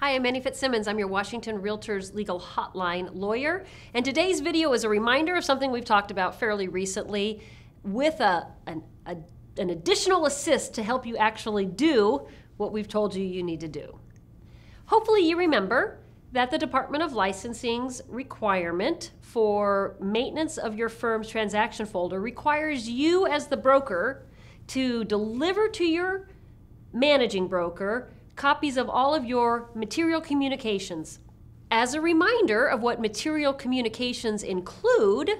Hi, I'm Annie Fitzsimmons. I'm your Washington REALTORS legal hotline lawyer. And today's video is a reminder of something we've talked about fairly recently with an additional assist to help you actually do what we've told you you need to do. Hopefully you remember that the Department of Licensing's requirement for maintenance of your firm's transaction folder requires you as the broker to deliver to your managing broker copies of all of your material communications. As a reminder of what material communications include,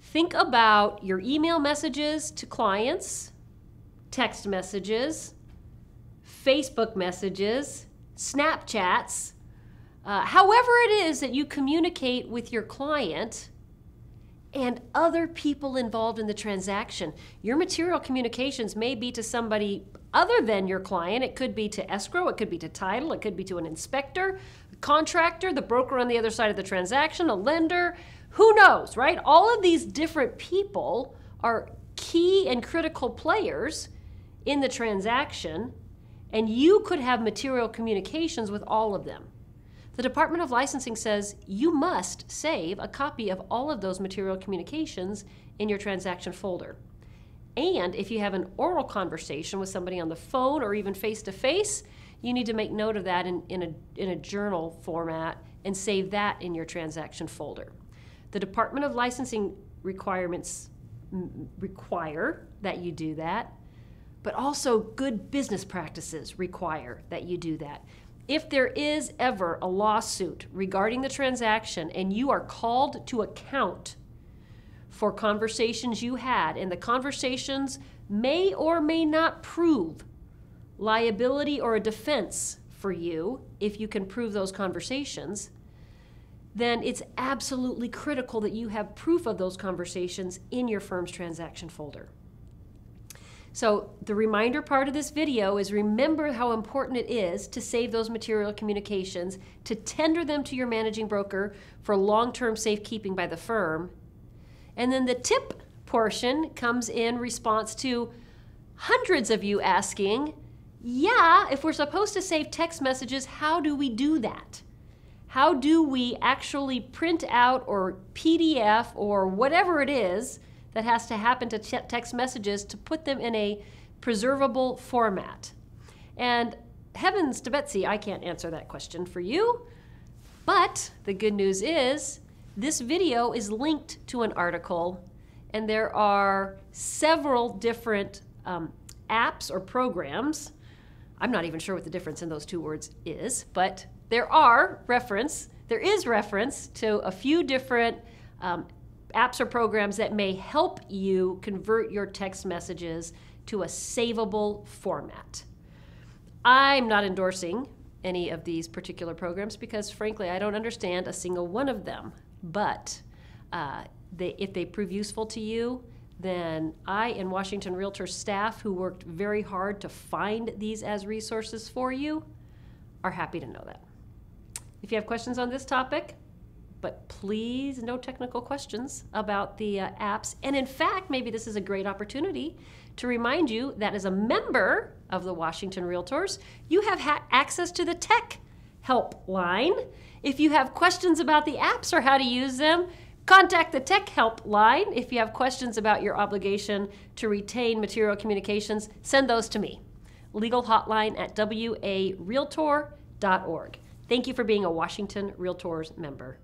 think about your email messages to clients, text messages, Facebook messages, Snapchats, however it is that you communicate with your client and other people involved in the transaction. Your material communications may be to somebody other than your client. It could be to escrow, it could be to title, it could be to an inspector, a contractor, the broker on the other side of the transaction, a lender, who knows, right? All of these different people are key and critical players in the transaction, and you could have material communications with all of them. The Department of Licensing says you must save a copy of all of those material communications in your transaction folder. And if you have an oral conversation with somebody on the phone or even face-to-face, you need to make note of that in a journal format and save that in your transaction folder. The Department of Licensing requirements require that you do that, but also good business practices require that you do that. If there is ever a lawsuit regarding the transaction and you are called to account for conversations you had, and the conversations may or may not prove liability or a defense for you, if you can prove those conversations, then it's absolutely critical that you have proof of those conversations in your firm's transaction folder. So the reminder part of this video is remember how important it is to save those material communications, to tender them to your managing broker for long-term safekeeping by the firm. And then the tip portion comes in response to hundreds of you asking, yeah, if we're supposed to save text messages, how do we do that? How do we actually print out or PDF or whatever it is that has to happen to text messages to put them in a preservable format? And heavens to Betsy, I can't answer that question for you. But the good news is this video is linked to an article, and there are several different apps or programs. I'm not even sure what the difference in those two words is, but there is reference to a few different apps or programs that may help you convert your text messages to a savable format. I'm not endorsing any of these particular programs because, frankly, I don't understand a single one of them. But if they prove useful to you, then I and Washington REALTORS staff, who worked very hard to find these as resources for you, are happy to know that. If you have questions on this topic, but please no technical questions about the apps. And in fact, maybe this is a great opportunity to remind you that as a member of the Washington REALTORS, you have access to the tech help line. If you have questions about the apps or how to use them, contact the tech help line. If you have questions about your obligation to retain material communications, send those to me. Legal hotline at warealtor.org. Thank you for being a Washington REALTORS member.